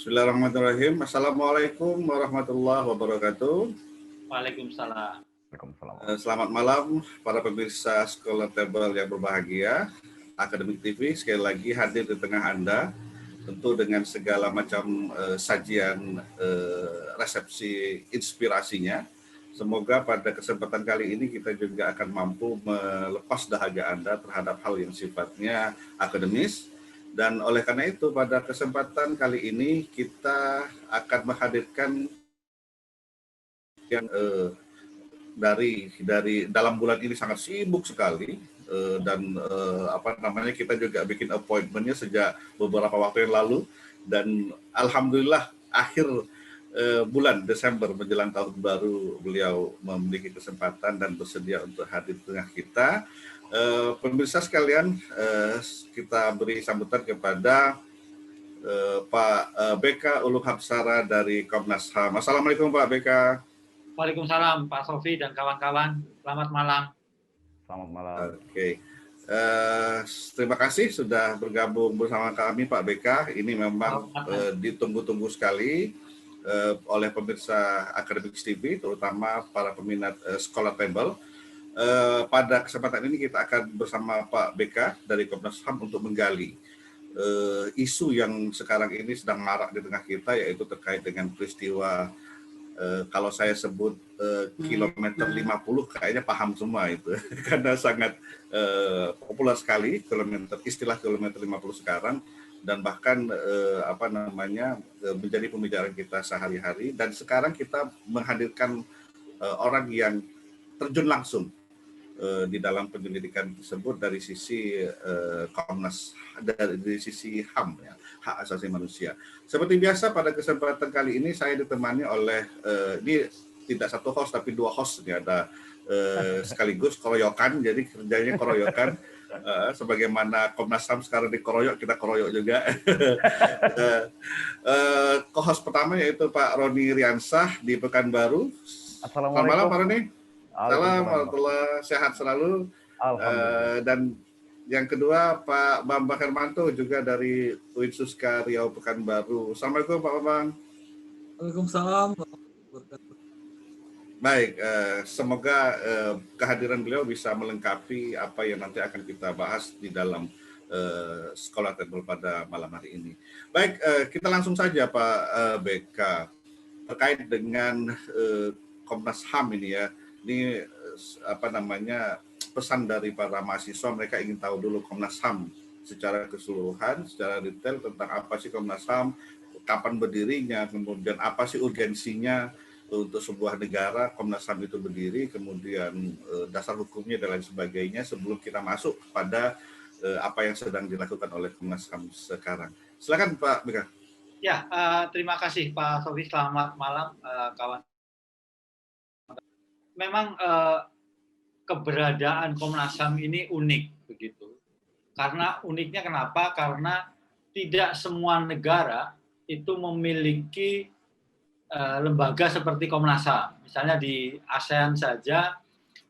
Bismillahirrahmanirrahim. Assalamualaikum warahmatullahi wabarakatuh. Waalaikumsalam. Selamat malam para pemirsa Scholar Table yang berbahagia. Akademik TV sekali lagi hadir di tengah Anda, tentu dengan segala macam sajian resepsi inspirasinya. Semoga pada kesempatan kali ini kita juga akan mampu melepas dahaga Anda terhadap hal yang sifatnya akademis. Dan oleh karena itu pada kesempatan kali ini kita akan menghadirkan yang dari dalam bulan ini sangat sibuk sekali dan kita juga bikin appointmentnya sejak beberapa waktu yang lalu, dan alhamdulillah akhir bulan Desember menjelang tahun baru beliau memiliki kesempatan dan bersedia untuk hadir di tengah kita. Pemirsa sekalian, kita beri sambutan kepada Pak BK Ulung Hapsara dari Komnas HAM. Assalamualaikum Pak BK. Waalaikumsalam Pak Sofi dan kawan-kawan. Selamat malam. Selamat malam. Oke. Terima kasih sudah bergabung bersama kami Pak BK. Ini memang ditunggu-tunggu sekali oleh pemirsa Akademik TV, terutama para peminat Scholar Table. Pada kesempatan ini kita akan bersama Pak BK dari Komnas HAM untuk menggali isu yang sekarang ini sedang marak di tengah kita, yaitu terkait dengan peristiwa kalau saya sebut kilometer 50, kayaknya paham semua itu karena sangat populer sekali istilah kilometer 50 sekarang, dan bahkan menjadi pembicaraan kita sehari-hari. Dan sekarang kita menghadirkan orang yang terjun langsung di dalam penyelidikan tersebut dari sisi Komnas, dari sisi HAM, ya, hak asasi manusia. Seperti biasa pada kesempatan kali ini saya ditemani oleh ini tidak satu host tapi dua host, ini ada sekaligus koroyokan, jadi kerjanya koroyokan. Sebagaimana Komnas HAM sekarang dikoroyok, kita koroyok juga. Co-host pertama yaitu Pak Roni Riansah di Pekanbaru. Selamat malam Pak Roni. Salam, warahmatullahi, sehat selalu. Dan yang kedua Pak Bambang Hermanto juga dari UIN Suska Riau Pekanbaru. Assalamualaikum Pak Bambang. Waalaikumsalam. Baik, semoga kehadiran beliau bisa melengkapi apa yang nanti akan kita bahas di dalam Scholar Table pada malam hari ini. Baik, kita langsung saja Pak BK terkait dengan Komnas HAM ini ya. Ini pesan dari para mahasiswa, mereka ingin tahu dulu Komnas HAM secara keseluruhan, secara detail tentang apa sih Komnas HAM, kapan berdirinya, kemudian apa sih urgensinya untuk sebuah negara Komnas HAM itu berdiri, kemudian dasar hukumnya dan lain sebagainya, sebelum kita masuk pada apa yang sedang dilakukan oleh Komnas HAM sekarang. Silakan Pak Bika. Ya, terima kasih Pak Sofi. Selamat malam kawan. Memang keberadaan Komnas HAM ini unik begitu. Karena uniknya kenapa? Karena tidak semua negara itu memiliki lembaga seperti Komnas HAM. Misalnya di ASEAN saja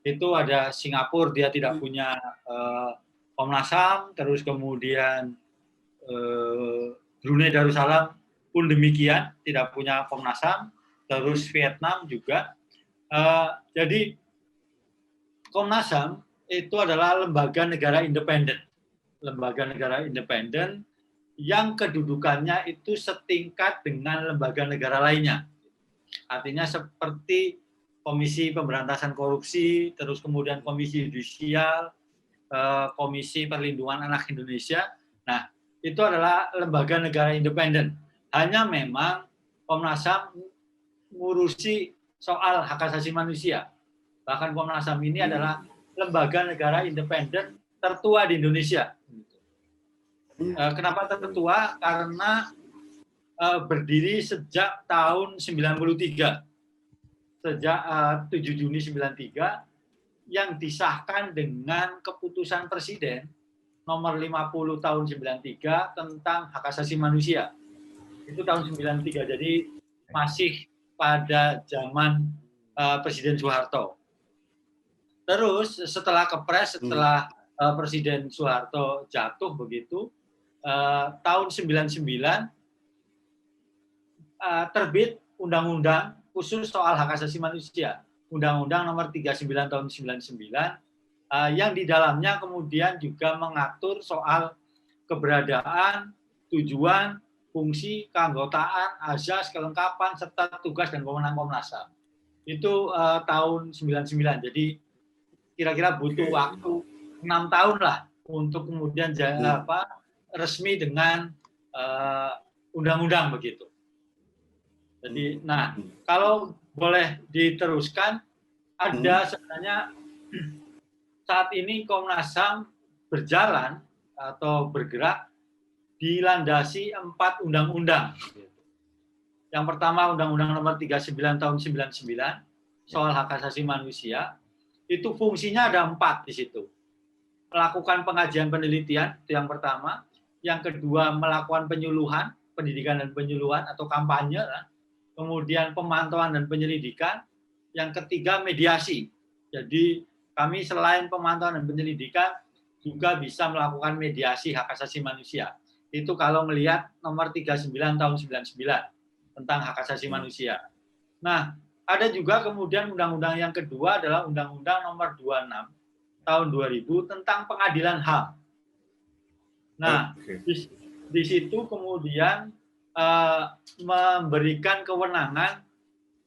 itu ada Singapura, dia tidak punya Komnas HAM, terus kemudian Brunei Darussalam pun demikian, tidak punya Komnas HAM, terus Vietnam juga. Jadi Komnas HAM itu adalah lembaga negara independen. Lembaga negara independen yang kedudukannya itu setingkat dengan lembaga negara lainnya. Artinya seperti Komisi Pemberantasan Korupsi, terus kemudian Komisi Yudisial, Komisi Perlindungan Anak Indonesia. Nah, itu adalah lembaga negara independen. Hanya memang Komnas HAM ngurusi soal hak asasi manusia. Bahkan Komnas HAM ini adalah lembaga negara independen tertua di Indonesia. Kenapa tertua? Karena berdiri sejak tahun 93. Sejak 7 Juni 93 yang disahkan dengan keputusan Presiden nomor 50 tahun 93 tentang hak asasi manusia. Itu tahun 93. Jadi masih pada zaman Presiden Soeharto. Terus setelah Kepres, setelah Presiden Soeharto jatuh begitu, tahun 99 terbit undang-undang khusus soal hak asasi manusia, Undang-Undang Nomor 39 Tahun 99, yang di dalamnya kemudian juga mengatur soal keberadaan, tujuan, fungsi, keanggotaan, azas, kelengkapan, serta tugas dan wewenang Komnas HAM. Itu tahun 99. Jadi kira-kira butuh waktu 6 tahun lah untuk kemudian resmi dengan undang-undang begitu. Jadi, nah kalau boleh diteruskan, ada sebenarnya saat ini Komnas HAM berjalan atau bergerak dilandasi 4 undang-undang. Yang pertama Undang-Undang Nomor 39 Tahun 99 soal hak asasi manusia. Itu fungsinya ada 4 di situ. Melakukan pengajian penelitian, itu yang pertama. Yang kedua, melakukan penyuluhan, pendidikan dan penyuluhan atau kampanye. Kemudian pemantauan dan penyelidikan. Yang ketiga, mediasi. Jadi kami selain pemantauan dan penyelidikan juga bisa melakukan mediasi hak asasi manusia. Itu kalau melihat nomor 39 tahun 99 tentang hak asasi manusia. Nah, ada juga kemudian undang-undang yang kedua adalah Undang-Undang Nomor 26 tahun 2000 tentang pengadilan HAM. Nah, di situ kemudian memberikan kewenangan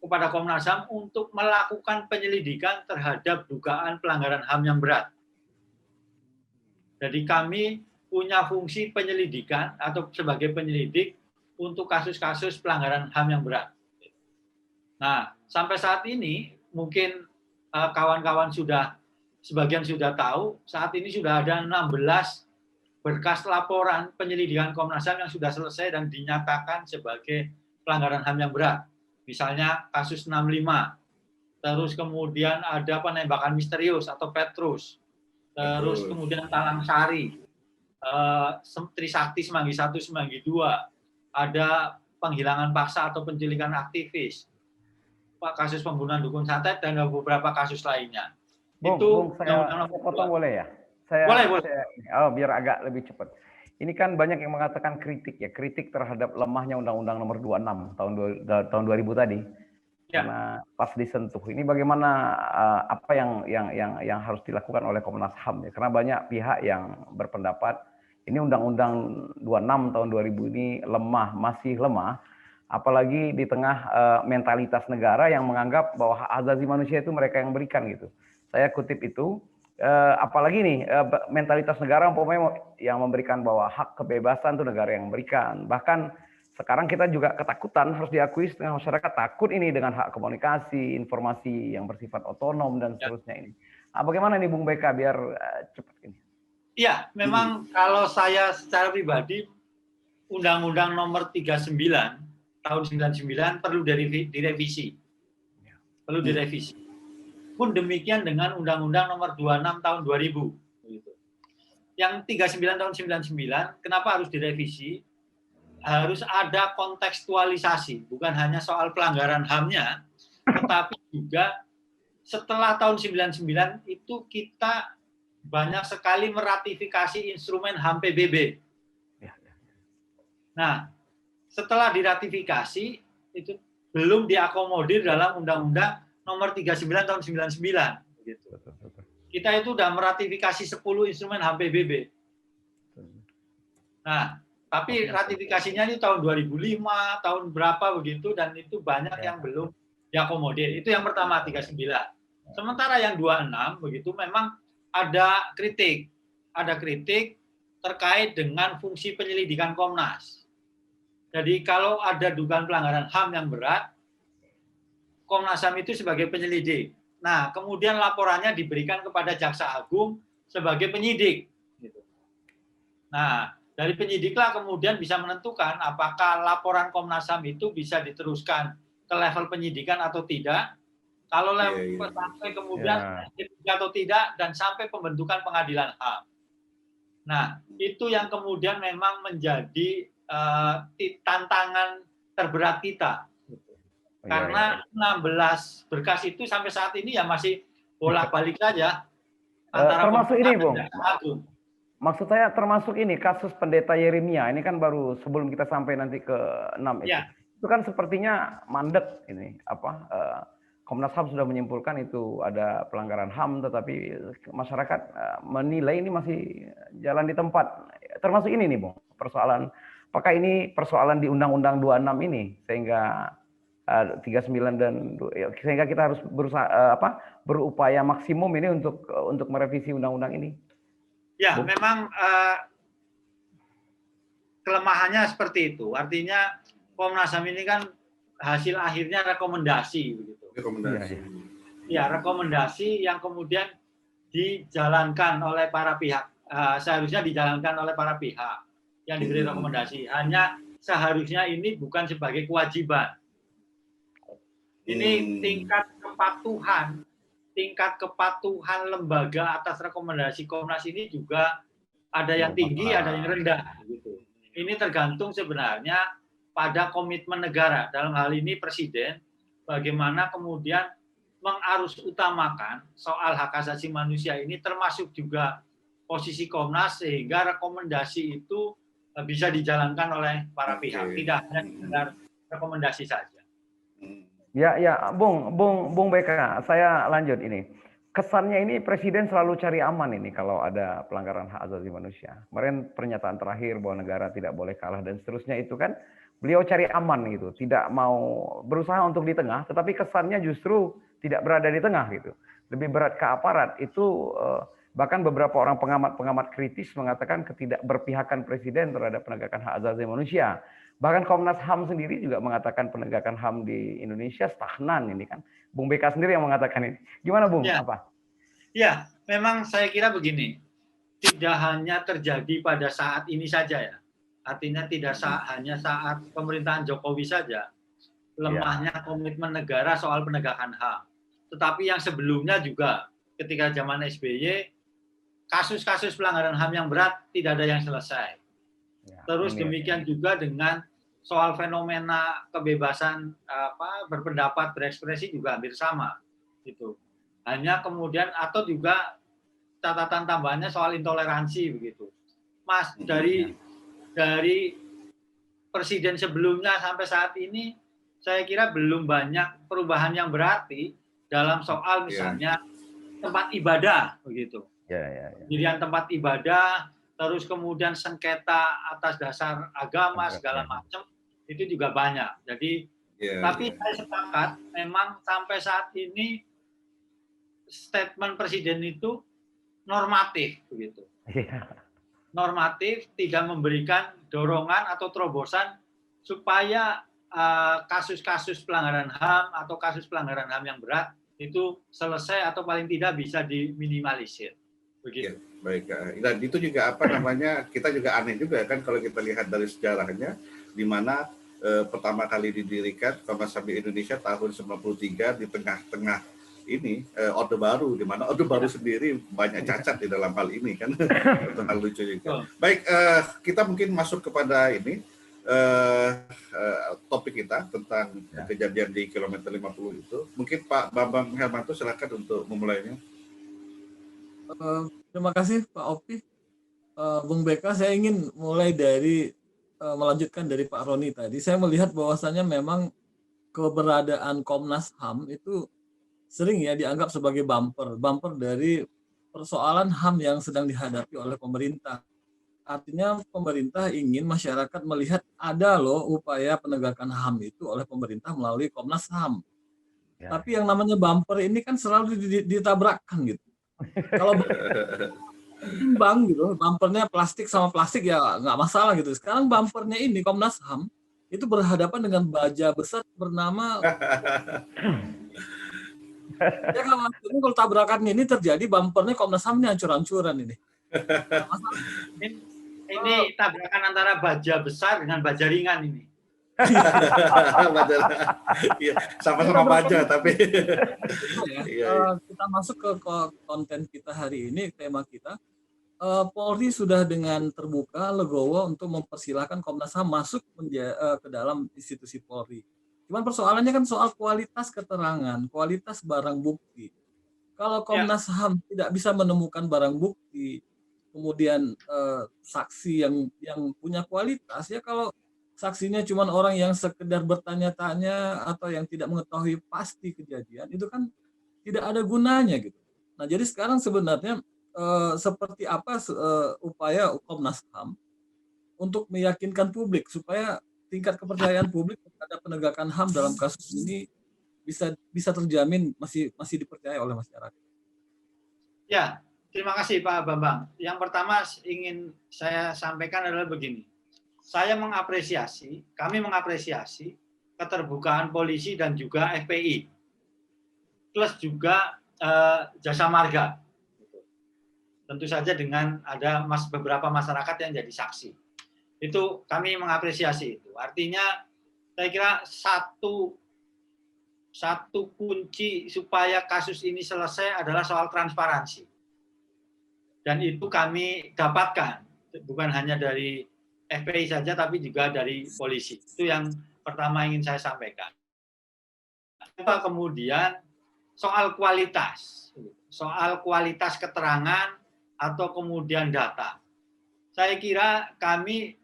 kepada Komnas HAM untuk melakukan penyelidikan terhadap dugaan pelanggaran HAM yang berat. Jadi kami punya fungsi penyelidikan atau sebagai penyelidik untuk kasus-kasus pelanggaran HAM yang berat. Nah, sampai saat ini mungkin kawan-kawan sebagian sudah tahu, saat ini sudah ada 16 berkas laporan penyelidikan Komnas HAM yang sudah selesai dan dinyatakan sebagai pelanggaran HAM yang berat. Misalnya kasus 65, terus kemudian ada penembakan misterius atau Petrus, terus kemudian Talang Sari, Trisakti Semanggi 1, Semanggi 2, ada penghilangan paksa atau penculikan aktivis, kasus pembunuhan dukun santet, dan beberapa kasus lainnya. Bung, saya potong boleh ya? Boleh. Biar agak lebih cepat. Ini kan banyak yang mengatakan kritik ya, kritik terhadap lemahnya Undang-Undang Nomor 26 tahun 2000 tadi. Ya. Karena pas disentuh. Ini bagaimana apa yang harus dilakukan oleh Komnas HAM ya? Karena banyak pihak yang berpendapat ini Undang-Undang 26 tahun 2000 ini lemah, masih lemah, apalagi di tengah mentalitas negara yang menganggap bahwa hak asasi manusia itu mereka yang berikan gitu. Saya kutip itu, apalagi nih mentalitas negara umpamanya yang memberikan bahwa hak kebebasan itu negara yang memberikan. Bahkan sekarang kita juga ketakutan, harus diakui setengah masyarakat takut ini dengan hak komunikasi, informasi yang bersifat otonom dan seterusnya ini. Nah, bagaimana nih Bung BK biar cepat ini? Iya, memang kalau saya secara pribadi Undang-Undang Nomor 39 tahun 99 perlu direvisi. Perlu direvisi. Pun demikian dengan Undang-Undang Nomor 26 tahun 2000. Yang 39 tahun 99, kenapa harus direvisi? Harus ada kontekstualisasi, bukan hanya soal pelanggaran HAM-nya, tetapi juga setelah tahun 99 itu kita banyak sekali meratifikasi instrumen HAM PBB. Nah, setelah diratifikasi itu belum diakomodir dalam Undang-Undang Nomor 39 tahun 99. Gitu. Kita itu sudah meratifikasi 10 instrumen HAM PBB. Nah, tapi ratifikasinya ini tahun 2005, tahun berapa begitu, dan itu banyak yang belum diakomodir. Itu yang pertama 39. Sementara yang 26 begitu memang ada kritik terkait dengan fungsi penyelidikan Komnas. Jadi kalau ada dugaan pelanggaran HAM yang berat, Komnas HAM itu sebagai penyelidik. Nah, kemudian laporannya diberikan kepada Jaksa Agung sebagai penyidik. Nah, dari penyidiklah kemudian bisa menentukan apakah laporan Komnas HAM itu bisa diteruskan ke level penyidikan atau tidak. Kalau sampai kemudian atau tidak, dan sampai pembentukan pengadilan HAM. Nah, itu yang kemudian memang menjadi tantangan terberat kita. Karena 16 berkas itu sampai saat ini ya masih bolak-balik saja. Termasuk ini, Bung. Maksud saya termasuk ini kasus pendeta Yeremia. Ini kan baru sebelum kita sampai nanti ke 6 itu. Itu kan sepertinya mandek ini Komnas HAM sudah menyimpulkan itu ada pelanggaran HAM, tetapi masyarakat menilai ini masih jalan di tempat. Termasuk ini nih, Bung, persoalan apakah ini persoalan di Undang-Undang 26 ini sehingga 39 dan sehingga kita harus berusaha berupaya maksimum ini untuk merevisi undang-undang ini. Ya, Bung? memang kelemahannya seperti itu. Artinya Komnas HAM ini kan hasil akhirnya rekomendasi begitu. Rekomendasi. Ya, rekomendasi yang kemudian dijalankan oleh para pihak. Seharusnya dijalankan oleh para pihak yang diberi rekomendasi. Hanya seharusnya ini bukan sebagai kewajiban. Ini tingkat kepatuhan lembaga atas rekomendasi Komnas ini juga ada yang tinggi, ada yang rendah. Gitu. Ini tergantung sebenarnya pada komitmen negara. Dalam hal ini Presiden, bagaimana kemudian mengarus utamakan soal hak asasi manusia ini, termasuk juga posisi Komnas, sehingga rekomendasi itu bisa dijalankan oleh para pihak, tidak hanya sekedar rekomendasi saja. Ya, Bung BK, saya lanjut ini. Kesannya ini Presiden selalu cari aman ini kalau ada pelanggaran hak asasi manusia. Kemarin pernyataan terakhir bahwa negara tidak boleh kalah dan seterusnya itu kan beliau cari aman gitu, tidak mau berusaha untuk di tengah, tetapi kesannya justru tidak berada di tengah gitu. Lebih berat ke aparat itu, bahkan beberapa orang pengamat kritis mengatakan ketidakberpihakan Presiden terhadap penegakan hak asasi manusia. Bahkan Komnas HAM sendiri juga mengatakan penegakan HAM di Indonesia stagnan ini kan. Bung BK sendiri yang mengatakan ini. Gimana Bung? Ya. Apa? Ya, memang saya kira begini. Tidak hanya terjadi pada saat ini saja ya. Artinya tidak hanya saat pemerintahan Jokowi saja lemahnya komitmen negara soal penegakan HAM. Tetapi yang sebelumnya juga ketika zaman SBY kasus-kasus pelanggaran HAM yang berat tidak ada yang selesai. Terus demikian juga dengan soal fenomena kebebasan berpendapat, berekspresi juga hampir sama gitu. Hanya kemudian atau juga catatan tambahannya soal intoleransi begitu. Mas, dari Presiden sebelumnya sampai saat ini saya kira belum banyak perubahan yang berarti dalam soal misalnya tempat ibadah begitu. Pilihan tempat ibadah, terus kemudian sengketa atas dasar agama segala macam itu juga banyak. Jadi tapi saya sepakat memang sampai saat ini statement Presiden itu normatif begitu. Normatif, tidak memberikan dorongan atau terobosan supaya kasus-kasus pelanggaran HAM atau kasus pelanggaran HAM yang berat itu selesai atau paling tidak bisa diminimalisir. Begitu. Ya, baik. Dan itu juga kita juga aneh juga kan kalau kita lihat dari sejarahnya, di mana pertama kali didirikan Komnas HAM Indonesia tahun 93 di tengah-tengah ini Orde Baru, di mana Orde Baru sendiri banyak cacat di dalam hal ini kan. Itu hal lucu juga. Baik, kita mungkin masuk kepada ini topik kita tentang kejadian di kilometer 50 itu. Mungkin Pak Bambang Hermanto silakan untuk memulainya. Terima kasih Pak Opi. Bung BK, saya ingin mulai dari melanjutkan dari Pak Roni tadi. Saya melihat bahwasannya memang keberadaan Komnas HAM itu sering ya dianggap sebagai bumper dari persoalan HAM yang sedang dihadapi oleh pemerintah. Artinya pemerintah ingin masyarakat melihat ada loh upaya penegakan HAM itu oleh pemerintah melalui Komnas HAM. Tapi yang namanya bumper ini kan selalu ditabrakkan gitu. Kalau timbang gitu, bumpernya plastik sama plastik ya nggak masalah gitu. Sekarang bumpernya ini Komnas HAM itu berhadapan dengan baja besar bernama ya kalau tabrakan ini terjadi, bumpernya Komnas HAM ini hancur-hancuran ini. Ini tabrakan antara baja besar dengan baja ringan ini. Sama-sama baja tapi kita masuk ke konten kita hari ini, tema kita. Polri sudah dengan terbuka legowo untuk mempersilahkan Komnas HAM masuk ke dalam institusi Polri. Cuman persoalannya kan soal kualitas keterangan, kualitas barang bukti. Kalau Komnas HAM tidak bisa menemukan barang bukti, kemudian saksi yang punya kualitas, ya kalau saksinya cuma orang yang sekedar bertanya-tanya atau yang tidak mengetahui pasti kejadian, itu kan tidak ada gunanya gitu. Nah, jadi sekarang sebenarnya seperti apa upaya Komnas HAM untuk meyakinkan publik supaya tingkat kepercayaan publik terhadap penegakan HAM dalam kasus ini bisa terjamin masih dipercaya oleh masyarakat. Ya, terima kasih Pak Bambang. Yang pertama ingin saya sampaikan adalah begini. Kami mengapresiasi keterbukaan polisi dan juga FPI, plus juga jasa marga. Tentu saja dengan ada beberapa masyarakat yang jadi saksi. Itu kami mengapresiasi itu. Artinya saya kira satu kunci supaya kasus ini selesai adalah soal transparansi. Dan itu kami dapatkan, bukan hanya dari FPI saja, tapi juga dari polisi. Itu yang pertama ingin saya sampaikan. Kemudian soal kualitas keterangan atau kemudian data. Saya kira kami,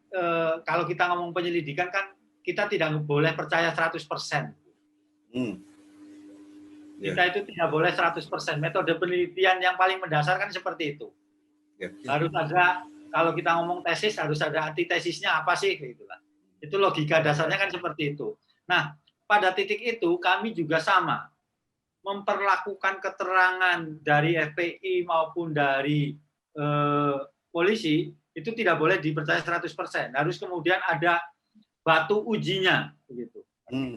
kalau kita ngomong penyelidikan kan, kita tidak boleh percaya 100%. Kita itu tidak boleh 100%. Metode penelitian yang paling mendasar kan seperti itu. Harus ada, kalau kita ngomong tesis, harus ada antitesisnya apa sih, gitu lah. Itu logika dasarnya kan seperti itu. Nah, pada titik itu kami juga sama, memperlakukan keterangan dari FPI maupun dari polisi itu tidak boleh dipercaya 100%. Harus kemudian ada batu ujinya, begitu.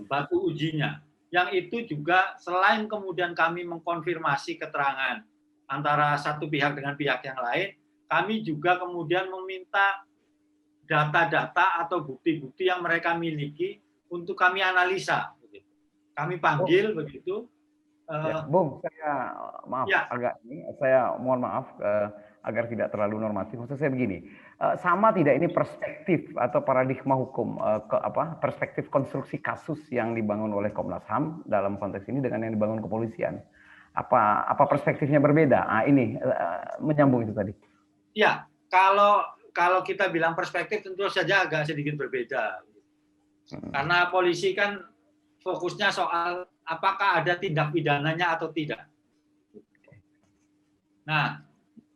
Batu ujinya. Yang itu juga selain kemudian kami mengkonfirmasi keterangan antara satu pihak dengan pihak yang lain, kami juga kemudian meminta data-data atau bukti-bukti yang mereka miliki untuk kami analisa. Begitu. Kami panggil begitu. Bung, saya maaf saya mohon maaf agar tidak terlalu normatif. Maksud saya begini, sama tidak ini perspektif atau paradigma hukum, perspektif konstruksi kasus yang dibangun oleh Komnas HAM dalam konteks ini dengan yang dibangun kepolisian? Apa perspektifnya berbeda? Ini menyambung itu tadi. Ya, kalau kita bilang perspektif tentu saja agak sedikit berbeda. Karena polisi kan fokusnya soal apakah ada tindak pidananya atau tidak. Nah,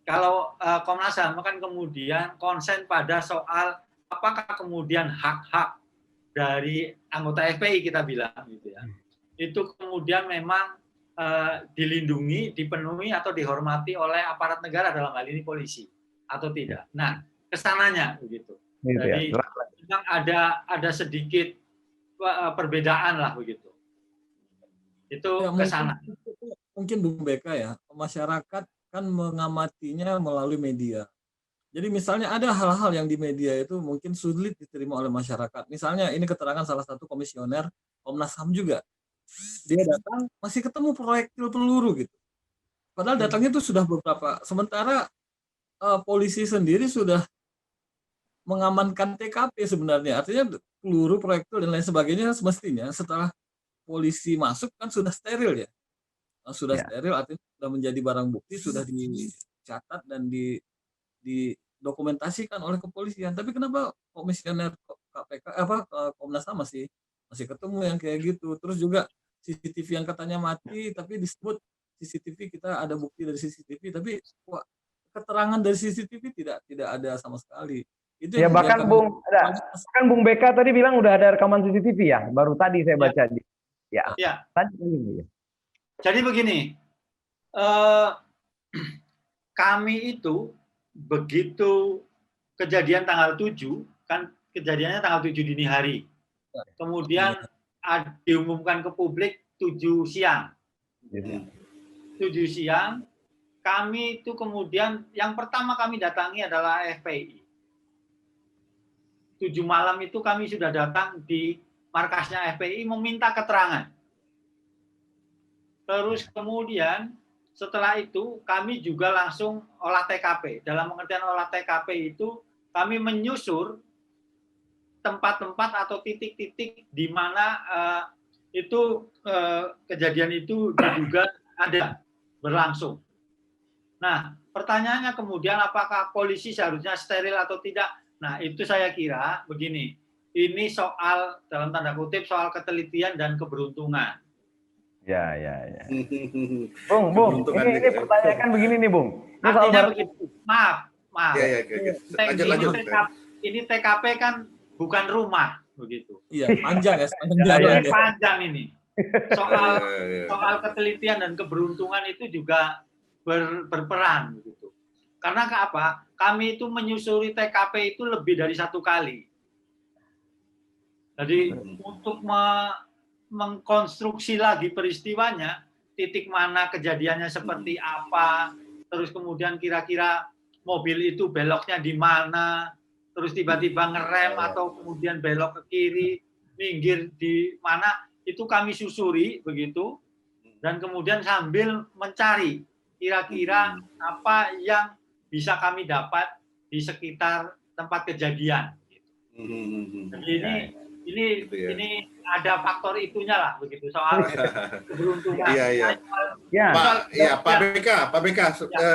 kalau Komnas HAM kan kemudian konsen pada soal apakah kemudian hak-hak dari anggota FPI kita bilang gitu ya. Itu kemudian memang dilindungi, dipenuhi atau dihormati oleh aparat negara dalam hal ini polisi atau tidak. Nah, kesananya begitu. Jadi memang ada sedikit perbedaan lah begitu. Itu kesana. Mungkin Bung Beka ya, masyarakat kan mengamatinya melalui media. Jadi misalnya ada hal-hal yang di media itu mungkin sulit diterima oleh masyarakat. Misalnya ini keterangan salah satu komisioner Komnas HAM juga. Dia datang masih ketemu proyektil peluru gitu. Padahal datangnya itu sudah beberapa. Sementara polisi sendiri sudah mengamankan TKP sebenarnya. Artinya peluru, proyektil dan lain sebagainya semestinya setelah polisi masuk kan sudah steril ya. Sudah steril artinya sudah menjadi barang bukti, sudah dicatat dan didokumentasikan oleh kepolisian. Tapi kenapa komisioner KPK Komnas HAM masih ketemu yang kayak gitu. Terus juga CCTV yang katanya mati tapi disebut CCTV, kita ada bukti dari CCTV tapi keterangan dari CCTV tidak ada sama sekali. Itu ya bahkan Bung Beka tadi bilang udah ada rekaman CCTV ya, baru tadi saya baca. Ya. Jadi begini, kami itu begitu kejadian tanggal 7, kan kejadiannya tanggal 7 dini hari. Kemudian diumumkan ke publik 7 siang. 7 siang, kami itu kemudian yang pertama kami datangi adalah FPI. 7 malam itu kami sudah datang di markasnya FPI meminta keterangan. Terus kemudian setelah itu kami juga langsung olah TKP. Dalam pengertian olah TKP itu kami menyusur tempat-tempat atau titik-titik di mana kejadian itu diduga ada berlangsung. Nah, pertanyaannya kemudian apakah polisi seharusnya steril atau tidak? Nah, itu saya kira begini, ini soal dalam tanda kutip soal ketelitian dan keberuntungan. Ya. Bung, ini pertanyaan kan begini nih, Bung. Ini artinya begitu. Maaf. Ya. Lanjut. Ini TKP kan bukan rumah, begitu. Iya, panjang ya. Panjang ini. Soal ketelitian dan keberuntungan itu juga berperan, begitu. Karena apa? Kami itu menyusuri TKP itu lebih dari 1 kali. Jadi untuk mengkonstruksi lagi peristiwanya, titik mana kejadiannya seperti apa, terus kemudian kira-kira mobil itu beloknya di mana, terus tiba-tiba ngerem atau kemudian belok ke kiri, minggir di mana, itu kami susuri begitu, dan kemudian sambil mencari kira-kira apa yang bisa kami dapat di sekitar tempat kejadian. Jadi ini ada faktor itunya lah begitu soal keberuntungan. Pak BK,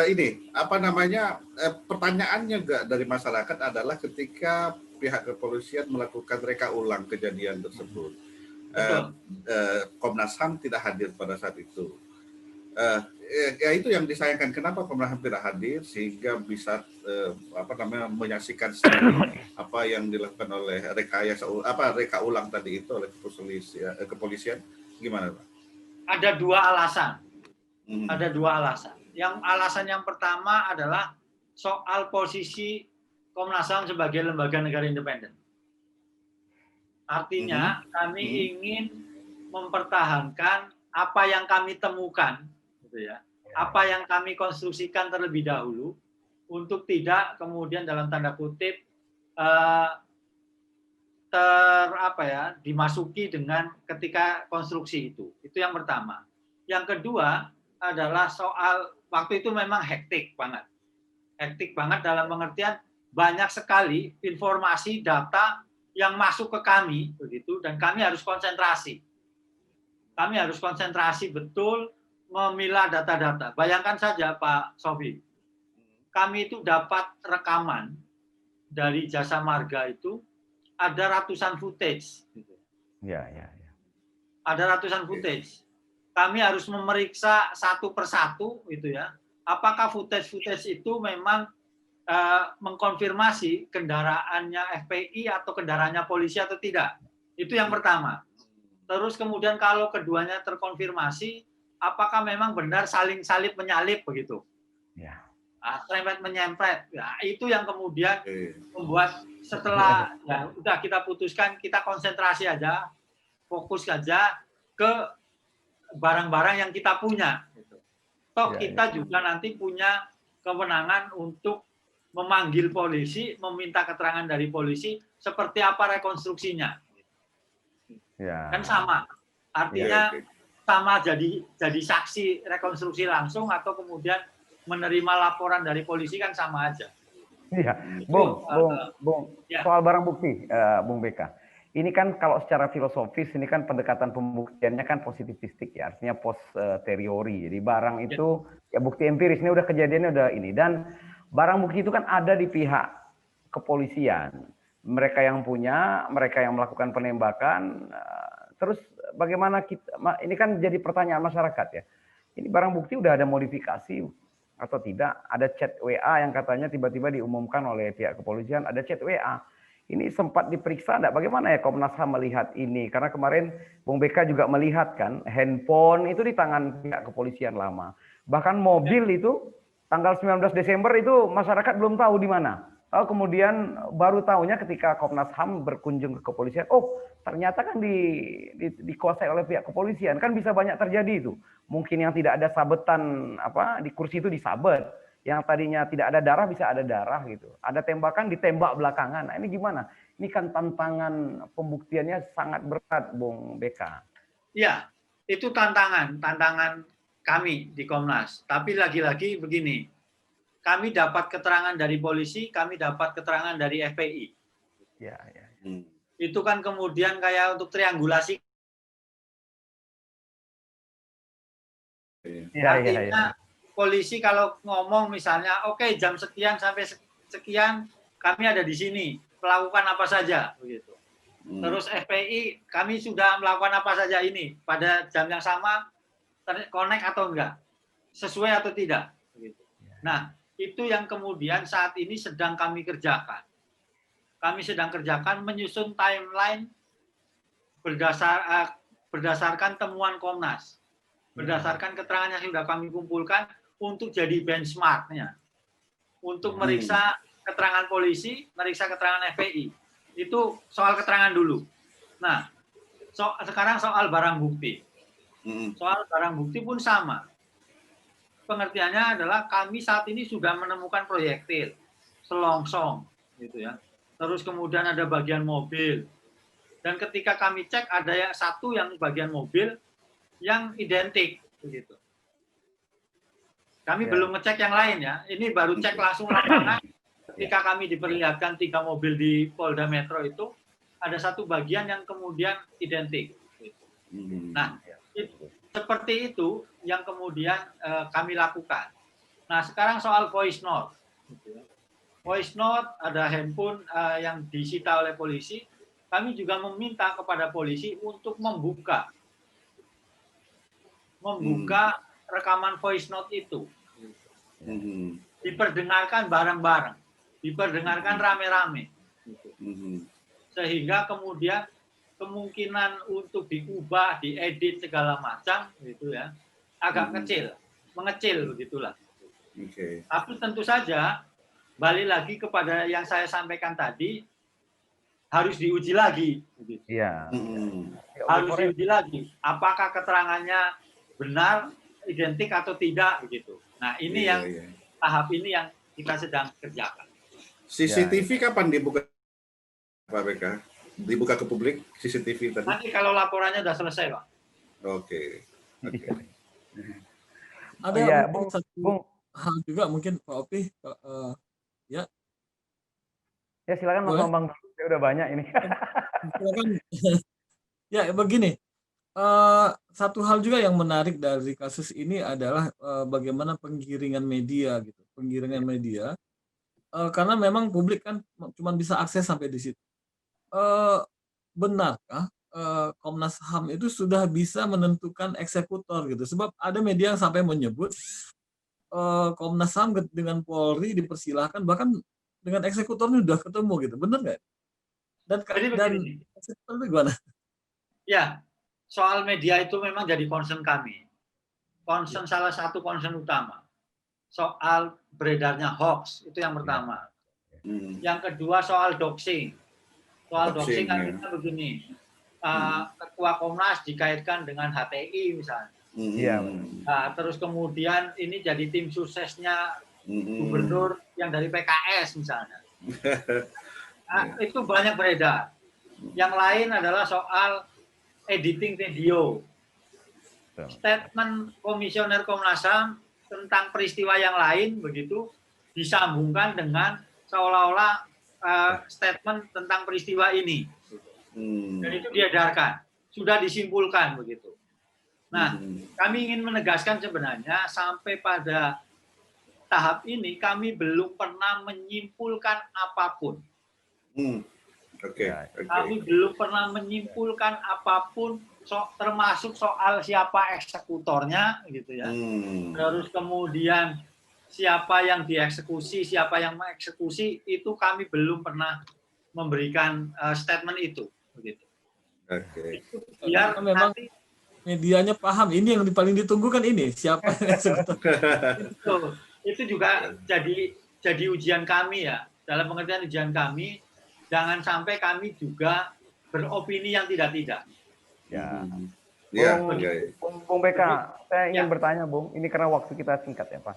ini apa namanya pertanyaannya juga dari masyarakat adalah ketika pihak kepolisian melakukan reka ulang kejadian tersebut, Komnas HAM tidak hadir pada saat itu. Ya itu yang disayangkan, kenapa Komnas HAM tidak hadir sehingga bisa menyaksikan sendiri apa yang dilakukan oleh reka ulang tadi itu oleh kepolisian. Gimana, Pak? Ada 2 alasan. Ada 2 alasan. Alasan yang pertama adalah soal posisi Komnas HAM sebagai lembaga negara independen. Artinya kami ingin mempertahankan apa yang kami temukan, gitu ya. Apa yang kami konstruksikan terlebih dahulu untuk tidak kemudian dalam tanda kutip dimasuki dengan ketika konstruksi itu. Itu yang pertama. Yang kedua adalah soal waktu itu memang hektik banget. Hektik banget dalam pengertian banyak sekali informasi data yang masuk ke kami begitu, dan kami harus konsentrasi. Kami harus konsentrasi betul memilah data-data. Bayangkan saja Pak Sofi, kami itu dapat rekaman dari Jasa Marga itu ada ratusan footage. Ya. Ada ratusan footage. Kami harus memeriksa satu persatu, itu ya. Apakah footage itu memang mengkonfirmasi kendaraannya FPI atau kendaraannya polisi atau tidak? Itu yang pertama. Terus kemudian kalau keduanya terkonfirmasi, apakah memang benar saling salip menyalip begitu? Ya. Serempet menyempret. Ya, itu yang kemudian membuat setelah ya udah kita putuskan, kita konsentrasi aja, fokus aja ke barang-barang yang kita punya. Gitu. Toh kita juga nanti punya kewenangan untuk memanggil polisi, meminta keterangan dari polisi seperti apa rekonstruksinya. Ya. Kan sama. Artinya sama jadi saksi rekonstruksi langsung atau kemudian menerima laporan dari polisi kan sama aja. Iya, Bung, soal barang bukti, Bung BK. Ini kan kalau secara filosofis ini kan pendekatan pembuktiannya kan positivistik ya, artinya posteriori. Jadi barang itu ya bukti empiris, ini udah kejadiannya udah ini, dan barang bukti itu kan ada di pihak kepolisian. Mereka yang punya, mereka yang melakukan penembakan. Terus bagaimana kita? Ini kan jadi pertanyaan masyarakat ya. Ini barang bukti udah ada modifikasi atau tidak? Ada chat WA yang katanya tiba-tiba diumumkan oleh pihak kepolisian, ada chat WA. Ini sempat diperiksa enggak? Bagaimana ya Komnas HAM melihat ini? Karena kemarin Bung BK juga melihat kan, handphone itu di tangan pihak kepolisian lama. Bahkan mobil itu tanggal 19 Desember itu masyarakat belum tahu di mana. Lalu kemudian baru tahunya ketika Komnas HAM berkunjung ke kepolisian, oh ternyata kan dikuasai oleh pihak kepolisian. Kan bisa banyak terjadi itu. Mungkin yang tidak ada sabetan di kursi itu disabet. Yang tadinya tidak ada darah bisa ada darah gitu. Ada tembakan ditembak belakangan. Nah, ini gimana? Ini kan tantangan pembuktiannya sangat berat, Bung BK. Iya, itu tantangan kami di Komnas. Tapi lagi-lagi begini, kami dapat keterangan dari polisi, kami dapat keterangan dari FPI. Ya. Itu kan kemudian kayak untuk triangulasi. Artinya polisi kalau ngomong misalnya, oke, jam sekian sampai sekian kami ada di sini, melakukan apa saja begitu. Terus FPI kami sudah melakukan apa saja ini pada jam yang sama, connect atau enggak, sesuai atau tidak. Nah, itu yang kemudian saat ini sedang kami kerjakan. Kami sedang kerjakan menyusun timeline berdasarkan temuan Komnas, berdasarkan keterangan yang sudah kami kumpulkan untuk jadi benchmarknya, untuk meriksa keterangan polisi, meriksa keterangan FPI. Itu soal keterangan dulu. Nah, sekarang soal barang bukti. Soal barang bukti pun sama. Pengertiannya adalah kami saat ini sudah menemukan proyektil, selongsong, gitu ya. Terus kemudian ada bagian mobil. Dan ketika kami cek ada yang satu yang bagian mobil yang identik, begitu. Kami belum ngecek yang lain ya. Ini baru cek langsung lapangan. Ketika kami diperlihatkan 3 mobil di Polda Metro itu, ada satu bagian yang kemudian identik. Nah, seperti itu yang kemudian kami lakukan. Nah, sekarang soal voice note. Voice note, ada handphone yang disita oleh polisi. Kami juga meminta kepada polisi untuk membuka rekaman voice note itu. Diperdengarkan bareng-bareng. Diperdengarkan rame-rame, sehingga kemudian kemungkinan untuk diubah, diedit segala macam, gitu ya, agak mengecil begitulah. Tapi tentu saja balik lagi kepada yang saya sampaikan tadi, harus diuji lagi. Iya. Harus diuji lagi. Apakah keterangannya benar, identik atau tidak, begitu. Nah, ini yang tahap ini yang kita sedang kerjakan. CCTV kapan dibuka, Pak BK? Dibuka ke publik CCTV tadi? Nanti kalau laporannya sudah selesai, Pak. Oke. Ada satu hal juga mungkin Pak Opi, ya. Ya silakan Mas Bambang, ya udah banyak ini. Silakan. Ya begini, satu hal juga yang menarik dari kasus ini adalah bagaimana penggiringan media gitu, karena memang publik kan cuma bisa akses sampai di situ. Benarkah Komnas HAM itu sudah bisa menentukan eksekutor gitu? Sebab ada media yang sampai menyebut Komnas HAM dengan Polri dipersilahkan, bahkan dengan eksekutornya sudah ketemu gitu, benar nggak? Dan eksekutor itu gimana? Ya, soal media itu memang jadi concern kami. Salah satu concern utama. Soal beredarnya hoax, itu yang pertama. Yang kedua soal doxing. Soal doxing kan kita begini, Ketua Komnas dikaitkan dengan HTI misalnya. Terus kemudian ini jadi tim suksesnya gubernur yang dari PKS misalnya. Itu banyak beredar. Yang lain adalah soal editing video. Statement Komisioner Komnas HAM tentang peristiwa yang lain begitu disambungkan dengan seolah-olah statement tentang peristiwa ini. Dan itu diedarkan, sudah disimpulkan begitu. Nah, kami ingin menegaskan sebenarnya sampai pada tahap ini kami belum pernah menyimpulkan apapun. Kami belum pernah menyimpulkan apapun, termasuk soal siapa eksekutornya, gitu ya. Terus kemudian siapa yang dieksekusi, siapa yang mengeksekusi, itu kami belum pernah memberikan statement itu, begitu. Biar memang nanti medianya paham. Ini yang paling ditunggu kan ini siapa yang eksekutor. Itu juga jadi ujian kami ya. Dalam pengertian ujian kami. Jangan sampai kami juga beropini yang tidak-tidak. Bung BK, saya ingin bertanya, Bung. Ini karena waktu kita singkat ya, Pak.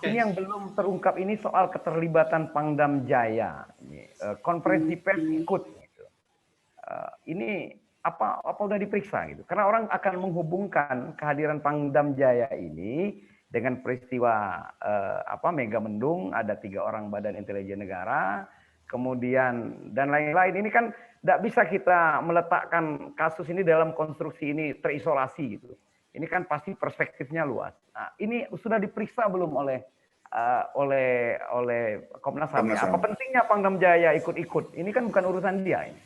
Ini yang belum terungkap ini soal keterlibatan Pangdam Jaya. Konferensi pers ikut. Gitu. Ini apa udah diperiksa gitu? Karena orang akan menghubungkan kehadiran Pangdam Jaya ini dengan peristiwa Megamendung, ada 3 orang Badan Intelijen Negara. Kemudian dan lain-lain, ini kan tidak bisa kita meletakkan kasus ini dalam konstruksi ini terisolasi gitu. Ini kan pasti perspektifnya luas. Nah, ini sudah diperiksa belum oleh Komnas HAM? Apa pentingnya Pangdam Jaya ikut-ikut? Ini kan bukan urusan dia ini.